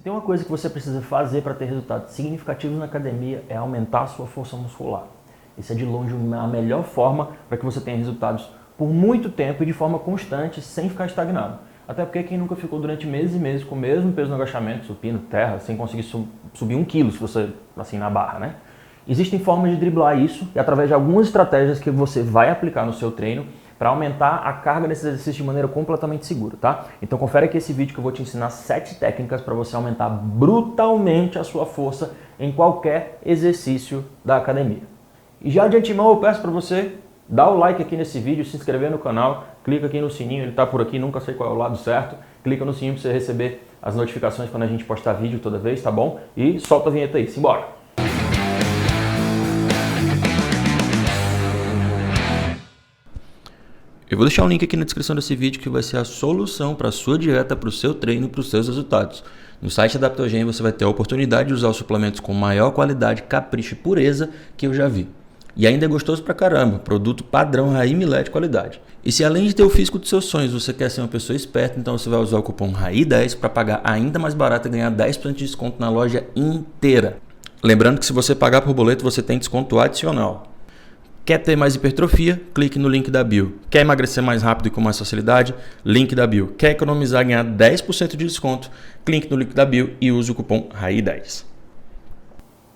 Se tem uma coisa que você precisa fazer para ter resultados significativos na academia é aumentar a sua força muscular. Isso é de longe a melhor forma para que você tenha resultados por muito tempo e de forma constante, sem ficar estagnado. Até porque quem nunca ficou durante meses e meses com o mesmo peso no agachamento, supino, terra, sem conseguir subir 1 quilo, se você, assim, na barra, né? Existem formas de driblar isso e através de algumas estratégias que você vai aplicar no seu treino para aumentar a carga desses exercícios de maneira completamente segura, tá? Então confere aqui esse vídeo que eu vou te ensinar 7 técnicas para você aumentar brutalmente a sua força em qualquer exercício da academia. E já de antemão eu peço para você dar o like aqui nesse vídeo, se inscrever no canal, clica aqui no sininho, ele está por aqui, nunca sei qual é o lado certo, clica no sininho para você receber as notificações quando a gente postar vídeo toda vez, tá bom? E solta a vinheta aí, simbora! Eu vou deixar um link aqui na descrição desse vídeo que vai ser a solução para a sua dieta, para o seu treino, para os seus resultados. No site Adaptogen você vai ter a oportunidade de usar os suplementos com maior qualidade, capricho e pureza que eu já vi. E ainda é gostoso pra caramba, produto padrão Raí-Milé de qualidade. E se além de ter o físico dos seus sonhos, você quer ser uma pessoa esperta, então você vai usar o cupom RAI10 para pagar ainda mais barato e ganhar 10% de desconto na loja inteira. Lembrando que se você pagar por boleto, você tem desconto adicional. Quer ter mais hipertrofia? Clique no link da bio. Quer emagrecer mais rápido e com mais facilidade? Link da bio. Quer economizar e ganhar 10% de desconto? Clique no link da bio e use o cupom RAI10.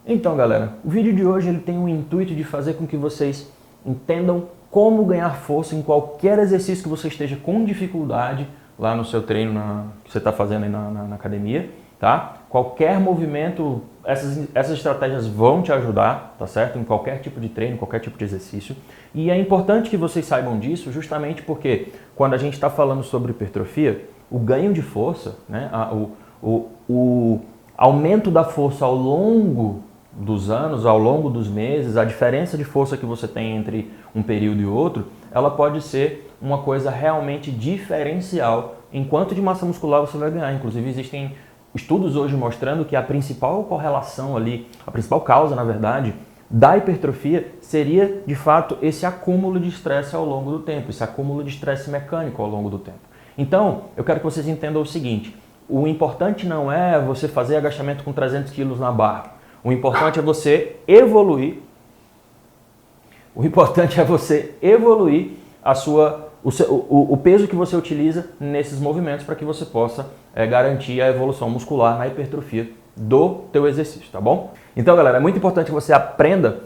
Então, galera, o vídeo de hoje ele tem o intuito de fazer com que vocês entendam como ganhar força em qualquer exercício que você esteja com dificuldade lá no seu treino que você está fazendo aí na academia, tá? Qualquer movimento, essas estratégias vão te ajudar, tá certo? Em qualquer tipo de treino, qualquer tipo de exercício. E é importante que vocês saibam disso justamente porque quando a gente está falando sobre hipertrofia, o ganho de força, né? O aumento da força ao longo dos anos, ao longo dos meses, a diferença de força que você tem entre um período e outro, ela pode ser uma coisa realmente diferencial em quanto de massa muscular você vai ganhar. Inclusive existem estudos hoje mostrando que a principal correlação ali, a principal causa, na verdade, da hipertrofia seria, de fato, esse acúmulo de estresse ao longo do tempo, esse acúmulo de estresse mecânico ao longo do tempo. Então, eu quero que vocês entendam o seguinte, o importante não é você fazer agachamento com 300 kg na barra. O importante é você evoluir. O importante é você evoluir o peso que você utiliza nesses movimentos para que você possa garantir a evolução muscular na hipertrofia do teu exercício, tá bom? Então, galera, é muito importante que você aprenda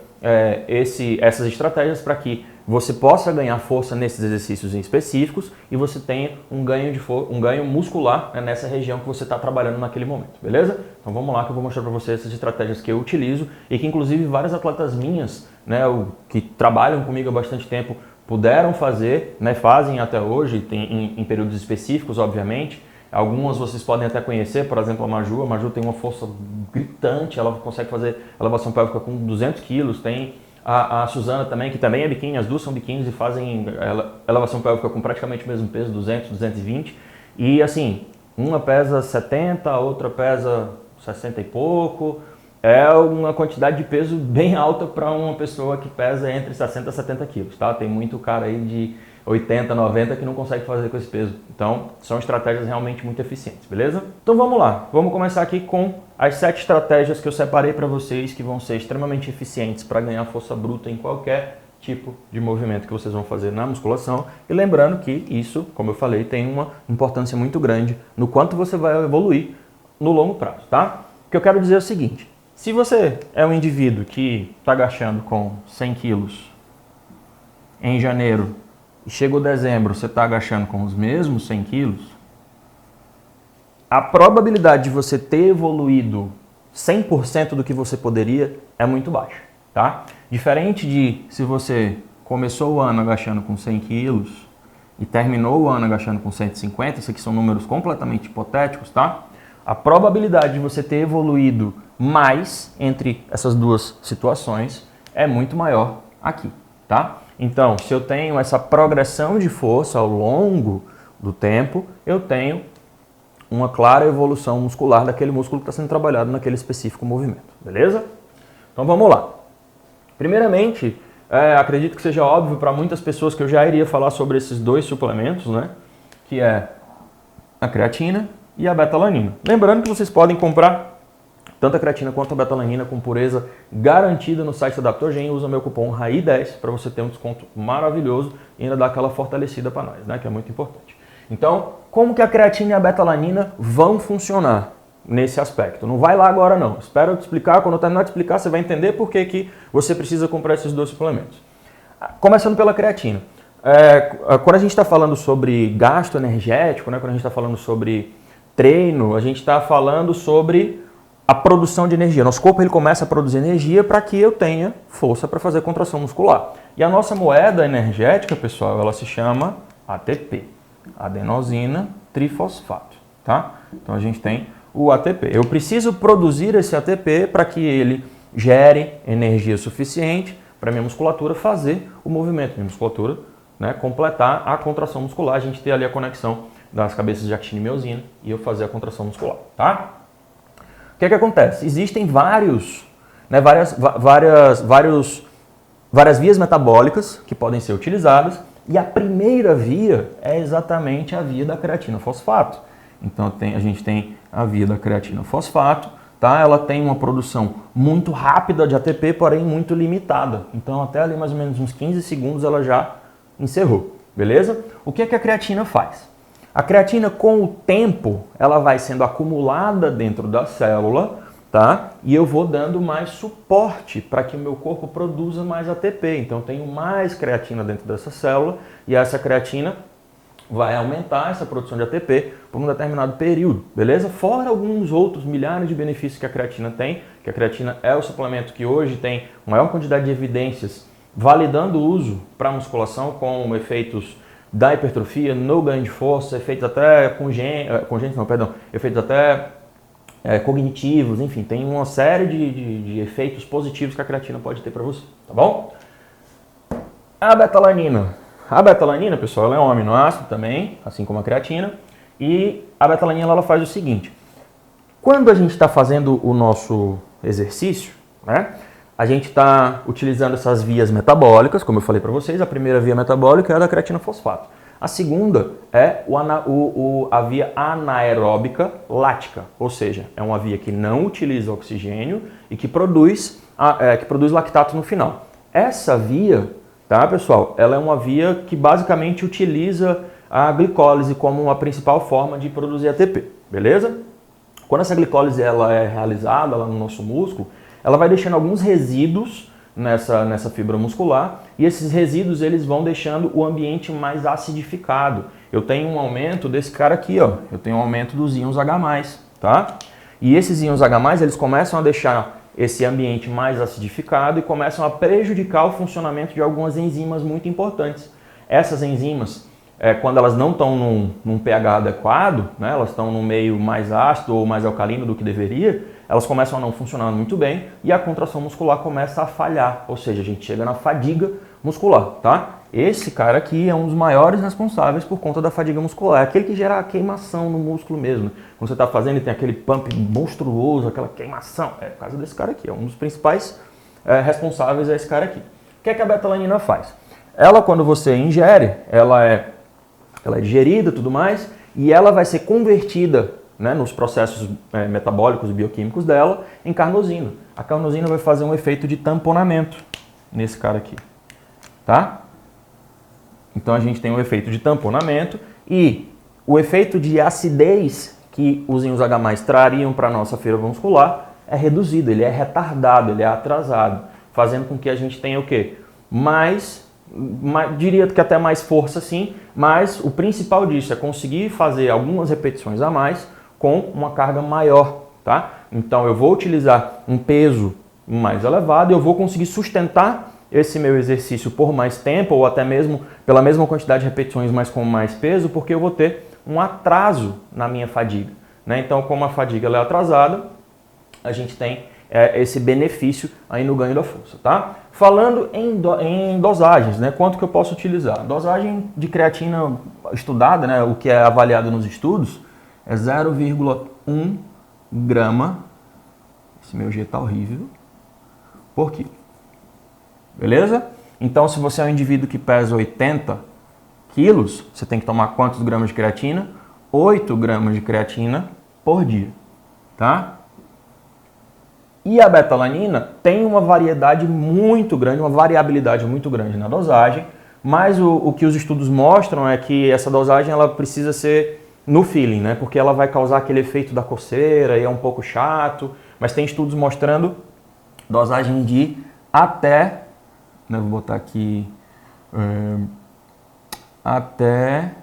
essas estratégias para que você possa ganhar força nesses exercícios em específicos e você tenha um ganho muscular nessa região que você está trabalhando naquele momento, beleza? Então vamos lá que eu vou mostrar para você essas estratégias que eu utilizo e que inclusive várias atletas minhas, né, que trabalham comigo há bastante tempo, puderam fazer, né, fazem até hoje, em períodos específicos, obviamente. Algumas vocês podem até conhecer, por exemplo, a Maju tem uma força gritante, ela consegue fazer elevação pélvica com 200 quilos, tem a Suzana também, que também é biquíni, as duas são biquínis e fazem elevação pélvica com praticamente o mesmo peso, 200, 220, e assim, uma pesa 70, a outra pesa 60 e pouco, é uma quantidade de peso bem alta para uma pessoa que pesa entre 60 e 70 quilos, tá? Tem muito cara aí de 80, 90 que não consegue fazer com esse peso. Então, são estratégias realmente muito eficientes, beleza? Então vamos lá, vamos começar aqui com as 7 estratégias que eu separei para vocês que vão ser extremamente eficientes para ganhar força bruta em qualquer tipo de movimento que vocês vão fazer na musculação. E lembrando que isso, como eu falei, tem uma importância muito grande no quanto você vai evoluir no longo prazo, tá? O que eu quero dizer é o seguinte, se você é um indivíduo que está agachando com 100 quilos em janeiro e chega o dezembro, você está agachando com os mesmos 100 quilos, a probabilidade de você ter evoluído 100% do que você poderia é muito baixa, tá? Diferente de se você começou o ano agachando com 100 quilos e terminou o ano agachando com 150, isso aqui são números completamente hipotéticos, tá? A probabilidade de você ter evoluído mais entre essas duas situações é muito maior aqui, tá? Então, se eu tenho essa progressão de força ao longo do tempo, eu tenho uma clara evolução muscular daquele músculo que está sendo trabalhado naquele específico movimento, beleza? Então vamos lá. Primeiramente, acredito que seja óbvio para muitas pessoas que eu já iria falar sobre esses dois suplementos, né? Que é a creatina e a betalanina. Lembrando que vocês podem comprar tanto a creatina quanto a betalanina com pureza garantida no site da Adaptogen. Usa meu cupom RAI10 para você ter um desconto maravilhoso e ainda dar aquela fortalecida para nós, né? Que é muito importante. Então, como que a creatina e a betalanina vão funcionar nesse aspecto? Não vai lá agora não. Espero te explicar. Quando eu terminar de explicar, você vai entender por que você precisa comprar esses dois suplementos. Começando pela creatina. Quando a gente está falando sobre gasto energético, né? Quando a gente está falando sobre treino, a gente está falando sobre a produção de energia. Nosso corpo ele começa a produzir energia para que eu tenha força para fazer contração muscular. E a nossa moeda energética, pessoal, ela se chama ATP, adenosina trifosfato, tá? Então a gente tem o ATP. Eu preciso produzir esse ATP para que ele gere energia suficiente para minha musculatura fazer o movimento, minha musculatura, né, completar a contração muscular, a gente ter ali a conexão das cabeças de actina e miosina e eu fazer a contração muscular, tá? O que é que acontece? Existem várias vias metabólicas que podem ser utilizadas e a primeira via é exatamente a via da creatina fosfato. Então a gente tem a via da creatina fosfato, tá? Ela tem uma produção muito rápida de ATP, porém muito limitada. Então até ali mais ou menos uns 15 segundos ela já encerrou, beleza? O que é que a creatina faz? A creatina, com o tempo, ela vai sendo acumulada dentro da célula, tá? E eu vou dando mais suporte para que o meu corpo produza mais ATP. Então, eu tenho mais creatina dentro dessa célula e essa creatina vai aumentar essa produção de ATP por um determinado período, beleza? Fora alguns outros milhares de benefícios que a creatina tem, que a creatina é o suplemento que hoje tem maior quantidade de evidências validando o uso para musculação com efeitos da hipertrofia, no ganho de força, efeitos até efeitos até cognitivos, enfim, tem uma série de efeitos positivos que a creatina pode ter para você, tá bom? A betalanina. A betalanina, pessoal, ela é um aminoácido também, assim como a creatina, e a betalanina ela faz o seguinte: quando a gente está fazendo o nosso exercício, né, a gente está utilizando essas vias metabólicas, como eu falei para vocês. A primeira via metabólica é a da creatina fosfato. A segunda é a via anaeróbica lática, ou seja, é uma via que não utiliza oxigênio e que produz lactato no final. Essa via, tá, pessoal, ela é uma via que basicamente utiliza a glicólise como uma principal forma de produzir ATP, beleza? Quando essa glicólise ela é realizada lá no nosso músculo, ela vai deixando alguns resíduos nessa fibra muscular e esses resíduos eles vão deixando o ambiente mais acidificado. Eu tenho um aumento desse cara aqui, ó. Eu tenho um aumento dos íons H+, tá? E esses íons H+, eles começam a deixar esse ambiente mais acidificado e começam a prejudicar o funcionamento de algumas enzimas muito importantes. Essas enzimas, quando elas não estão num pH adequado, né, elas estão num meio mais ácido ou mais alcalino do que deveria, elas começam a não funcionar muito bem e a contração muscular começa a falhar, ou seja, a gente chega na fadiga muscular, tá? Esse cara aqui é um dos maiores responsáveis por conta da fadiga muscular, é aquele que gera a queimação no músculo mesmo. Quando você está fazendo e tem aquele pump monstruoso, aquela queimação, é por causa desse cara aqui, é um dos principais responsáveis, é esse cara aqui. O que é que a betalanina faz? Ela, quando você ingere, ela é digerida e tudo mais, e ela vai ser convertida, né, nos processos metabólicos e bioquímicos dela em carnosina. A carnosina vai fazer um efeito de tamponamento nesse cara aqui, tá? Então a gente tem um efeito de tamponamento e o efeito de acidez que os íons H+ trariam para a nossa fibra muscular é reduzido, ele é retardado, ele é atrasado, fazendo com que a gente tenha o quê? Diria que até mais força sim, mas o principal disso é conseguir fazer algumas repetições a mais com uma carga maior, tá? Então eu vou utilizar um peso mais elevado e eu vou conseguir sustentar esse meu exercício por mais tempo ou até mesmo pela mesma quantidade de repetições, mas com mais peso, porque eu vou ter um atraso na minha fadiga, né? Então, como a fadiga ela é atrasada, a gente tem esse benefício aí no ganho da força, tá? Falando em dosagens, né? Quanto que eu posso utilizar? Dosagem de creatina estudada, né? O que é avaliado nos estudos, é 0,1 grama, esse meu G tá horrível, por quilo. Beleza? Então, se você é um indivíduo que pesa 80 quilos, você tem que tomar quantos gramas de creatina? 8 gramas de creatina por dia, tá? E a betalanina tem uma variedade muito grande, uma variabilidade muito grande na dosagem, mas o que os estudos mostram é que essa dosagem ela precisa ser no feeling, né? Porque ela vai causar aquele efeito da coceira e é um pouco chato, mas tem estudos mostrando dosagem de até, né, vou botar aqui, até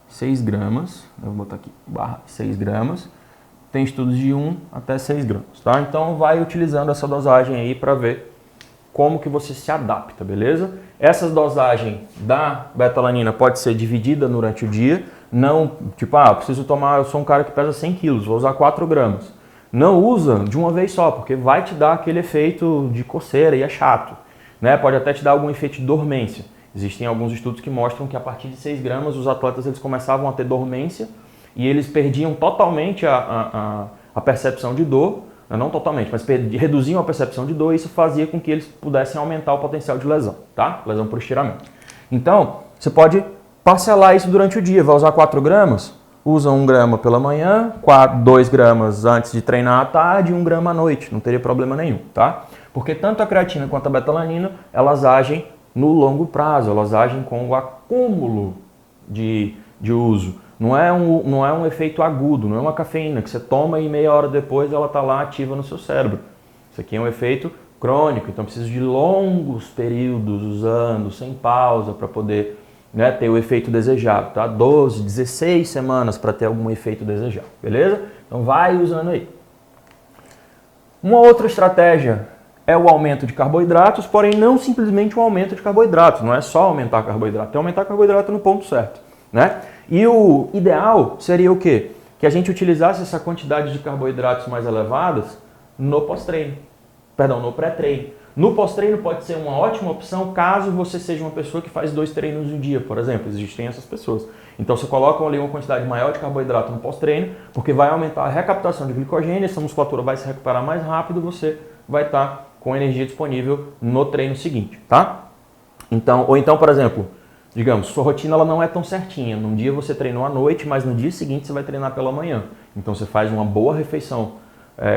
6 gramas, eu vou botar aqui, barra 6 gramas, tem estudos de 1 até 6 gramas, tá? Então vai utilizando essa dosagem aí para ver como que você se adapta, beleza? Essa dosagem da betalanina pode ser dividida durante o dia, não, tipo, preciso tomar, eu sou um cara que pesa 100 quilos, vou usar 4 gramas. Não usa de uma vez só, porque vai te dar aquele efeito de coceira e é chato, né? Pode até te dar algum efeito de dormência. Existem alguns estudos que mostram que a partir de 6 gramas os atletas eles começavam a ter dormência e eles perdiam totalmente a percepção de dor, não totalmente, mas reduziam a percepção de dor e isso fazia com que eles pudessem aumentar o potencial de lesão, tá? Lesão por estiramento. Então, você pode parcelar isso durante o dia, vai usar 4 gramas? Usa 1 grama pela manhã, 2 gramas antes de treinar à tarde e 1 grama à noite, não teria problema nenhum, tá? Porque tanto a creatina quanto a betalanina, elas agem no longo prazo, elas agem com o acúmulo de uso. Não é um efeito agudo, não é uma cafeína que você toma e meia hora depois ela está lá ativa no seu cérebro. Isso aqui é um efeito crônico, então precisa de longos períodos usando, sem pausa, para poder, né, ter o efeito desejado, tá? 12, 16 semanas para ter algum efeito desejado, beleza? Então vai usando aí. Uma outra estratégia é o aumento de carboidratos, porém não simplesmente um aumento de carboidratos, não é só aumentar carboidrato, é aumentar carboidrato no ponto certo, né? E o ideal seria o quê? Que a gente utilizasse essa quantidade de carboidratos mais elevadas no pós-treino, perdão, no pré-treino. No pós-treino pode ser uma ótima opção caso você seja uma pessoa que faz 2 treinos no dia, por exemplo, existem essas pessoas. Então você coloca ali uma quantidade maior de carboidrato no pós-treino, porque vai aumentar a recaptação de glicogênio, essa musculatura vai se recuperar mais rápido, você vai estar com energia disponível no treino seguinte, tá? Então, ou então, por exemplo, digamos, sua rotina ela não é tão certinha. Num dia você treinou à noite, mas no dia seguinte você vai treinar pela manhã. Então você faz uma boa refeição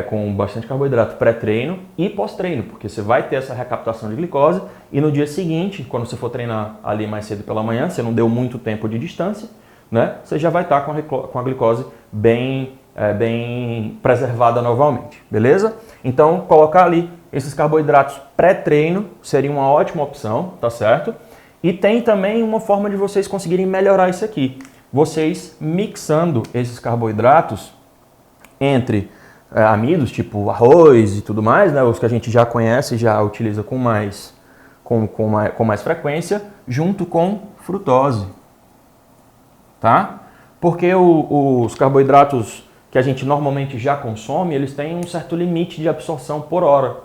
com bastante carboidrato pré-treino e pós-treino, porque você vai ter essa recaptação de glicose e no dia seguinte, quando você for treinar ali mais cedo pela manhã, você não deu muito tempo de distância, né? Você já vai estar com a glicose bem preservada novamente, beleza? Então colocar ali esses carboidratos pré-treino seria uma ótima opção, tá certo? E tem também uma forma de vocês conseguirem melhorar isso aqui. Vocês mixando esses carboidratos entre amidos, tipo arroz e tudo mais, né, os que a gente já conhece e já utiliza com mais frequência, junto com frutose. Tá? Porque os carboidratos que a gente normalmente já consome, eles têm um certo limite de absorção por hora.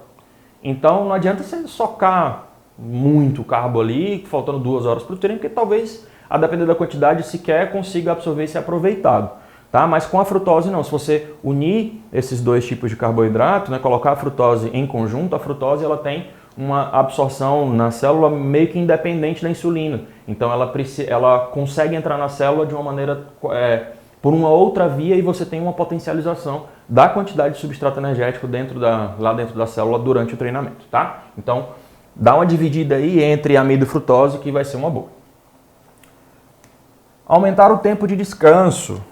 Então não adianta você socar muito carbo ali, faltando 2 horas para o treino, porque talvez, a depender da quantidade, sequer consiga absorver e ser aproveitado. Tá? Mas com a frutose não, se você unir esses 2 tipos de carboidrato, né, colocar a frutose em conjunto, a frutose ela tem uma absorção na célula meio que independente da insulina. Então ela consegue entrar na célula de uma maneira, por uma outra via e você tem uma potencialização da quantidade de substrato energético lá dentro da célula durante o treinamento. Tá? Então dá uma dividida aí entre amido e frutose que vai ser uma boa. Aumentar o tempo de descanso.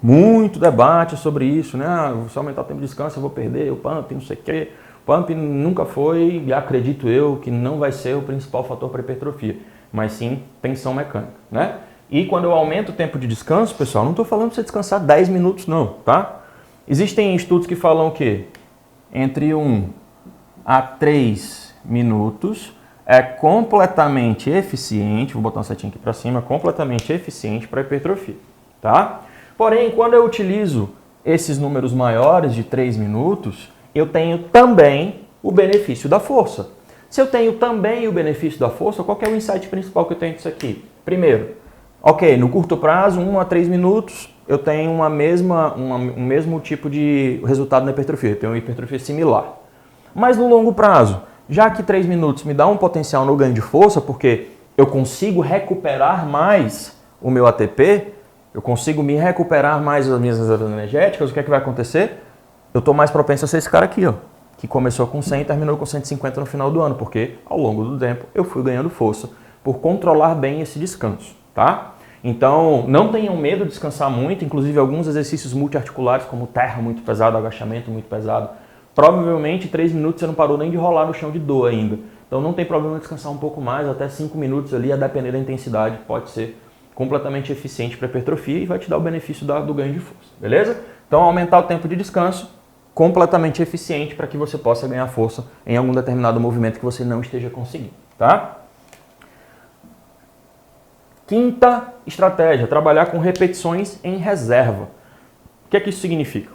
Muito debate sobre isso, né? Se aumentar o tempo de descanso eu vou perder o pump, não sei o quê. O pump nunca foi, e acredito eu, que não vai ser o principal fator para hipertrofia, mas sim tensão mecânica, né? E quando eu aumento o tempo de descanso, pessoal, não estou falando para você descansar 10 minutos não, tá? Existem estudos que falam que entre 1 a 3 minutos é completamente eficiente, vou botar uma setinha aqui para cima, completamente eficiente para hipertrofia, tá? Porém, quando eu utilizo esses números maiores de 3 minutos, eu tenho também o benefício da força. Se eu tenho também o benefício da força, qual que é o insight principal que eu tenho disso aqui? Primeiro, ok, no curto prazo, 1 a 3 minutos, eu tenho um mesmo tipo de resultado na hipertrofia, eu tenho uma hipertrofia similar. Mas no longo prazo, já que 3 minutos me dá um potencial no ganho de força, porque eu consigo recuperar mais o meu ATP, eu consigo me recuperar mais das minhas reservas energéticas, o que é que vai acontecer? Eu estou mais propenso a ser esse cara aqui, ó, que começou com 100 e terminou com 150 no final do ano, porque ao longo do tempo eu fui ganhando força por controlar bem esse descanso, tá? Então, não tenham medo de descansar muito, inclusive alguns exercícios multiarticulares, como terra muito pesado, agachamento muito pesado. Provavelmente 3 minutos você não parou nem de rolar no chão de dor ainda. Então não tem problema descansar um pouco mais, até 5 minutos ali, a depender da intensidade, pode ser completamente eficiente para hipertrofia e vai te dar o benefício do ganho de força, beleza? Então aumentar o tempo de descanso, completamente eficiente para que você possa ganhar força em algum determinado movimento que você não esteja conseguindo, tá? Quinta estratégia, trabalhar com repetições em reserva. O que é que isso significa?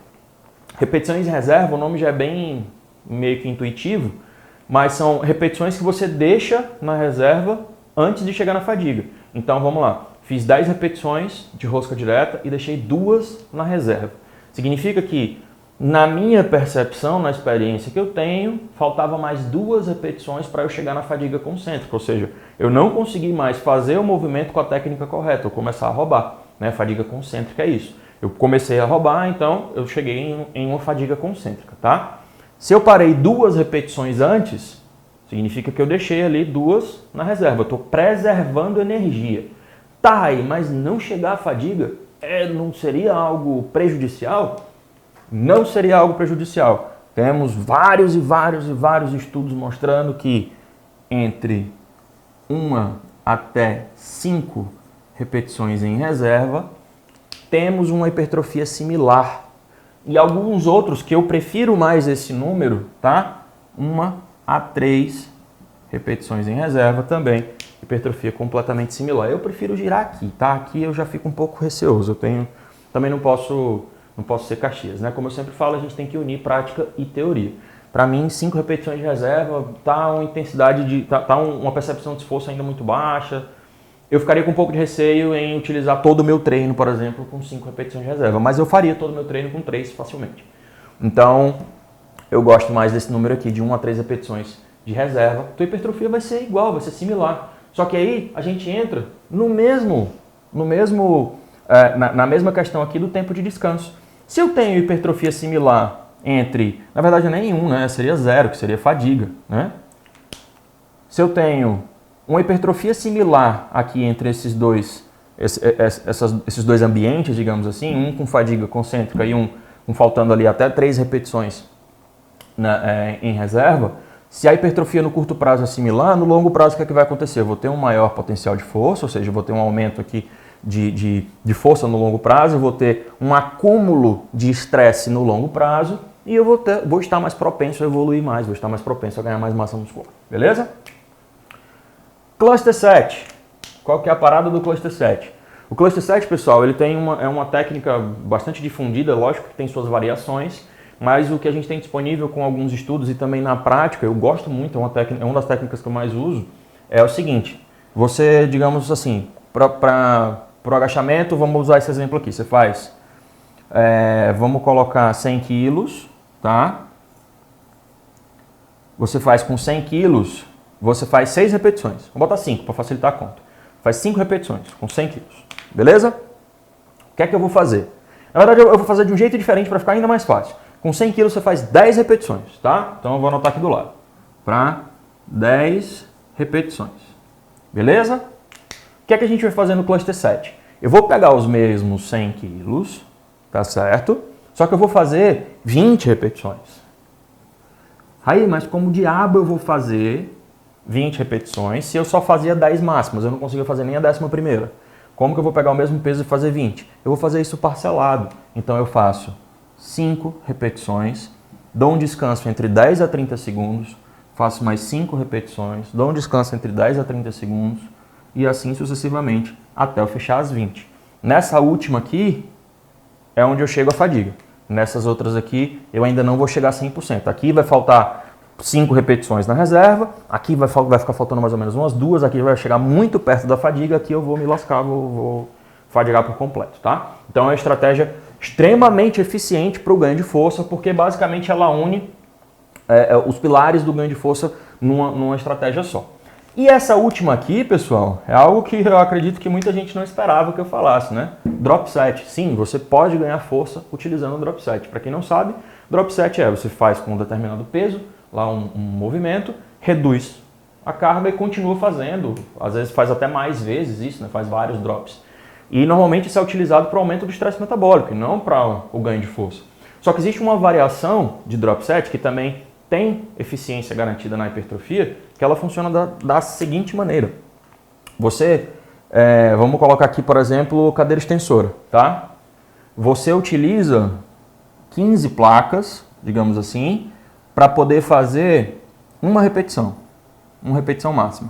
Repetições em reserva, o nome já é bem meio que intuitivo, mas são repetições que você deixa na reserva antes de chegar na fadiga. Então vamos lá, fiz 10 repetições de rosca direta e deixei 2 na reserva. Significa que, na minha percepção, na experiência que eu tenho, faltava mais 2 repetições para eu chegar na fadiga concêntrica, ou seja, eu não consegui mais fazer o movimento com a técnica correta, eu começar a roubar, né? Fadiga concêntrica é isso. Eu comecei a roubar, então eu cheguei em uma fadiga concêntrica, tá? Se eu parei 2 repetições antes, significa que eu deixei ali 2 na reserva, eu estou preservando energia. Tá aí, mas não chegar à fadiga, não seria algo prejudicial? Não seria algo prejudicial. Temos vários estudos mostrando que entre 1 até 5 repetições em reserva, temos uma hipertrofia similar. E alguns outros que eu prefiro mais esse número, tá? 1 a 3 repetições em reserva também, hipertrofia completamente similar. Eu prefiro girar aqui, tá? Aqui eu já fico um pouco receoso. Também não posso ser Caxias, né? Como eu sempre falo, a gente tem que unir prática e teoria. Para mim, 5 repetições de reserva tá uma intensidade uma percepção de esforço ainda muito baixa. Eu ficaria com um pouco de receio em utilizar todo o meu treino, por exemplo, com 5 repetições de reserva, mas eu faria todo o meu treino com 3 facilmente. Então, eu gosto mais desse número aqui, de 1 a 3 repetições de reserva. Tua hipertrofia vai ser igual, vai ser similar. Só que aí a gente entra na mesma questão aqui do tempo de descanso. Se eu tenho hipertrofia similar na verdade não é nenhum, né? Seria 0, que seria fadiga, né? Se eu tenho uma hipertrofia similar aqui entre esses dois ambientes, digamos assim, um com fadiga concêntrica e um faltando ali até 3 repetições em reserva, se a hipertrofia no curto prazo é similar, no longo prazo o que é que vai acontecer? Eu vou ter um maior potencial de força, ou seja, eu vou ter um aumento aqui de força no longo prazo, eu vou ter um acúmulo de estresse no longo prazo e eu vou estar mais propenso a evoluir mais, vou estar mais propenso a ganhar mais massa muscular, beleza? Cluster 7. Qual que é a parada do Cluster 7? O Cluster 7, pessoal, ele tem uma técnica bastante difundida, lógico que tem suas variações, mas o que a gente tem disponível com alguns estudos e também na prática, eu gosto muito, é uma das técnicas que eu mais uso, é o seguinte, você, digamos assim, para o agachamento, vamos usar esse exemplo aqui, você faz, vamos colocar 100 quilos, tá? Você faz com 100 quilos, você faz 6 repetições, vamos botar 5 para facilitar a conta, faz 5 repetições com 100 quilos, beleza? O que é que eu vou fazer? Na verdade, eu vou fazer de um jeito diferente para ficar ainda mais fácil. Com 100 quilos você faz 10 repetições, tá? Então eu vou anotar aqui do lado. Para 10 repetições. Beleza? O que é que a gente vai fazer no Cluster 7? Eu vou pegar os mesmos 100 quilos, tá certo? Só que eu vou fazer 20 repetições. Aí, mas como diabo eu vou fazer 20 repetições se eu só fazia 10 máximas? Eu não conseguia fazer nem a 11ª. Como que eu vou pegar o mesmo peso e fazer 20? Eu vou fazer isso parcelado. Então eu faço 5 repetições, dou um descanso entre 10 a 30 segundos, faço mais 5 repetições, dou um descanso entre 10 a 30 segundos e assim sucessivamente até eu fechar as 20. Nessa última aqui é onde eu chego à fadiga. Nessas outras aqui eu ainda não vou chegar a 100%. Aqui vai faltar 5 repetições na reserva, aqui vai ficar faltando mais ou menos umas 2, aqui vai chegar muito perto da fadiga, aqui eu vou me lascar, vou fadigar por completo, tá? Então é uma estratégia extremamente eficiente para o ganho de força, porque basicamente ela une os pilares do ganho de força numa estratégia só. E essa última aqui, pessoal, é algo que eu acredito que muita gente não esperava que eu falasse, né? Drop set. Sim, você pode ganhar força utilizando o drop set. Para quem não sabe, drop set você faz com um determinado peso, lá um movimento, reduz a carga e continua fazendo. Às vezes faz até mais vezes isso, né? Faz vários drops. E normalmente isso é utilizado para o aumento do estresse metabólico e não para o ganho de força. Só que existe uma variação de drop set que também tem eficiência garantida na hipertrofia, que ela funciona da seguinte maneira. Você, vamos colocar aqui, por exemplo, cadeira extensora, tá? Você utiliza 15 placas, digamos assim, para poder fazer uma repetição máxima,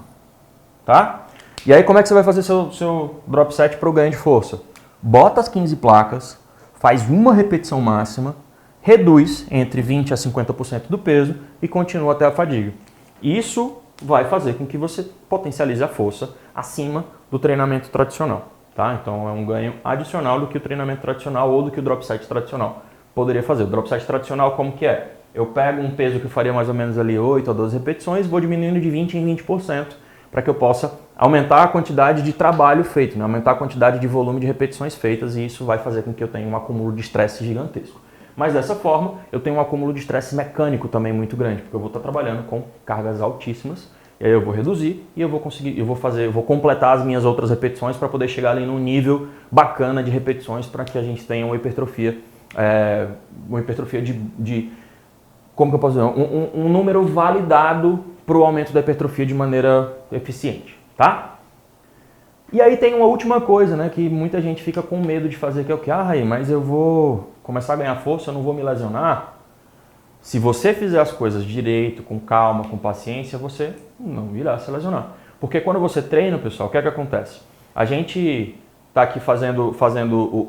tá? E aí como é que você vai fazer seu drop set para o ganho de força? Bota as 15 placas, faz uma repetição máxima, reduz entre 20% a 50% do peso e continua até a fadiga. Isso vai fazer com que você potencialize a força acima do treinamento tradicional, tá? Então é um ganho adicional do que o treinamento tradicional ou do que o drop set tradicional poderia fazer. O drop set tradicional como que é? Eu pego um peso que faria mais ou menos ali 8 a 12 repetições, vou diminuindo de 20% em 20% para que eu possa aumentar a quantidade de trabalho feito, né? Aumentar a quantidade de volume de repetições feitas, e isso vai fazer com que eu tenha um acúmulo de estresse gigantesco. Mas dessa forma, eu tenho um acúmulo de estresse mecânico também muito grande, porque eu vou estar trabalhando com cargas altíssimas, e aí eu vou reduzir e eu vou conseguir, eu vou completar as minhas outras repetições para poder chegar ali num nível bacana de repetições para que a gente tenha uma hipertrofia de como que eu posso dizer? Um número validado para o aumento da hipertrofia de maneira eficiente, tá? E aí tem uma última coisa, né, que muita gente fica com medo de fazer, que é o que? Mas eu vou começar a ganhar força, eu não vou me lesionar. Se você fizer as coisas direito, com calma, com paciência, você não irá se lesionar. Porque quando você treina, pessoal, o que é que acontece? A gente está aqui fazendo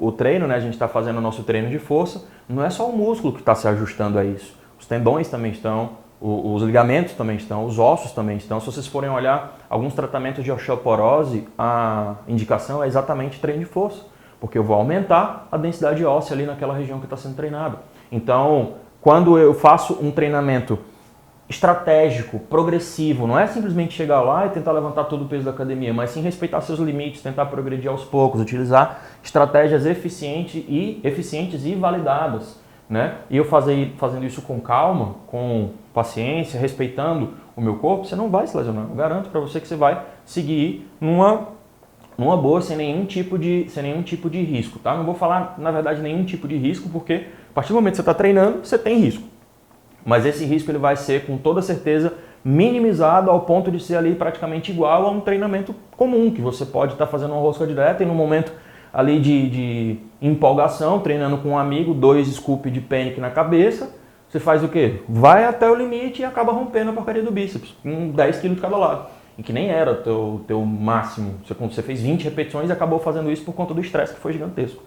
o treino, né? A gente está fazendo o nosso treino de força, não é só o músculo que está se ajustando a isso. Os tendões também estão, os ligamentos também estão, os ossos também estão. Se vocês forem olhar alguns tratamentos de osteoporose, a indicação é exatamente treino de força, porque eu vou aumentar a densidade óssea ali naquela região que está sendo treinada. Então, quando eu faço um treinamento estratégico, progressivo, não é simplesmente chegar lá e tentar levantar todo o peso da academia, mas sim respeitar seus limites, tentar progredir aos poucos, utilizar estratégias eficientes e validadas, né? E eu fazendo isso com calma, com paciência, respeitando o meu corpo, você não vai se lesionar. Eu garanto para você que você vai seguir numa boa, sem nenhum tipo de risco, tá? Não vou falar, na verdade, nenhum tipo de risco, porque a partir do momento que você está treinando, você tem risco. Mas esse risco ele vai ser, com toda certeza, minimizado ao ponto de ser ali praticamente igual a um treinamento comum, que você pode estar fazendo uma rosca direta e no momento ali de empolgação, treinando com um amigo, 2 scoops de panic na cabeça, você faz o quê? Vai até o limite e acaba rompendo a porcaria do bíceps, com 10 kg de cada lado. E que nem era o teu máximo. Você fez 20 repetições e acabou fazendo isso por conta do estresse que foi gigantesco.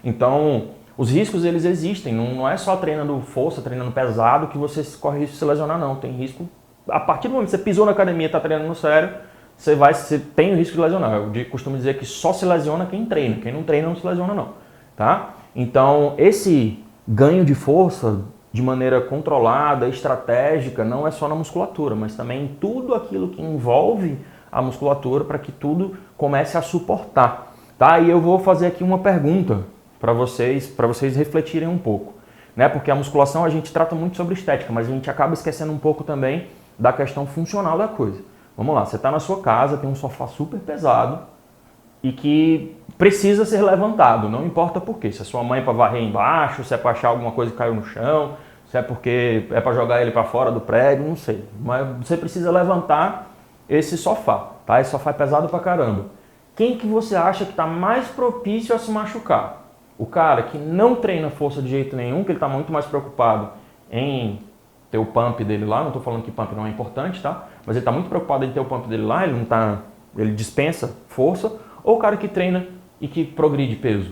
Então, os riscos eles existem. Não é só treinando força, treinando pesado que você corre risco de se lesionar, não. Tem risco. A partir do momento que você pisou na academia e está treinando sério, você tem o risco de lesionar. Eu costumo dizer que só se lesiona quem treina. Quem não treina não se lesiona, não. Tá? Então, esse ganho de força de maneira controlada, estratégica, não é só na musculatura, mas também em tudo aquilo que envolve a musculatura para que tudo comece a suportar. Tá? E eu vou fazer aqui uma pergunta para vocês refletirem um pouco, né? Porque a musculação a gente trata muito sobre estética, mas a gente acaba esquecendo um pouco também da questão funcional da coisa. Vamos lá, você está na sua casa, tem um sofá super pesado e que precisa ser levantado, não importa por quê. Se é sua mãe para varrer embaixo, se é para achar alguma coisa que caiu no chão, se é porque é para jogar ele para fora do prédio, não sei. Mas você precisa levantar esse sofá, tá? Esse sofá é pesado pra caramba. Quem que você acha que está mais propício a se machucar? O cara que não treina força de jeito nenhum, que ele está muito mais preocupado em ter o pump dele lá, não estou falando que pump não é importante, tá? Mas ele está muito preocupado em ter o pump dele lá, ele dispensa força, ou o cara que treina e que progride peso.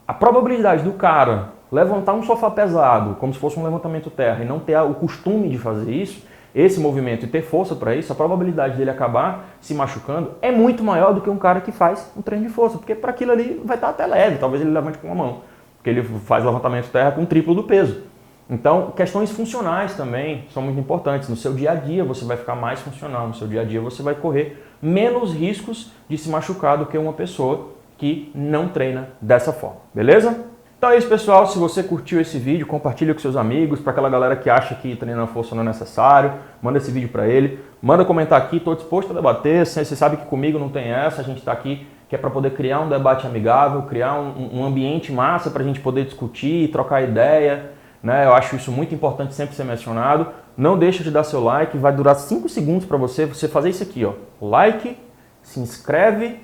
A probabilidade do cara levantar um sofá pesado, como se fosse um levantamento terra, e não ter o costume de fazer isso, esse movimento, e ter força para isso, a probabilidade dele acabar se machucando é muito maior do que um cara que faz um treino de força, porque para aquilo ali vai estar até leve, talvez ele levante com uma mão, porque ele faz levantamento terra com o triplo do peso. Então, questões funcionais também são muito importantes. No seu dia a dia você vai ficar mais funcional, no seu dia a dia você vai correr menos riscos de se machucar do que uma pessoa que não treina dessa forma, beleza? Então é isso, pessoal. Se você curtiu esse vídeo, compartilha com seus amigos, para aquela galera que acha que treinar força não é necessário, manda esse vídeo para ele, manda comentar aqui, estou disposto a debater, você sabe que comigo não tem essa, a gente está aqui que é para poder criar um debate amigável, criar um ambiente massa para a gente poder discutir, trocar ideia, né? Eu acho isso muito importante sempre ser mencionado. Não deixa de dar seu like, vai durar 5 segundos para você fazer isso aqui, ó. Like, se inscreve,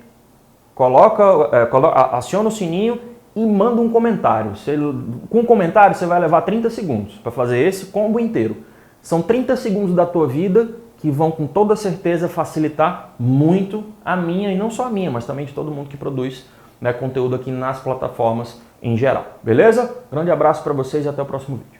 aciona o sininho e manda um comentário. Com um comentário você vai levar 30 segundos para fazer esse combo inteiro. São 30 segundos da tua vida que vão com toda certeza facilitar muito a minha, e não só a minha, mas também de todo mundo que produz, né, conteúdo aqui nas plataformas em geral. Beleza? Grande abraço para vocês e até o próximo vídeo.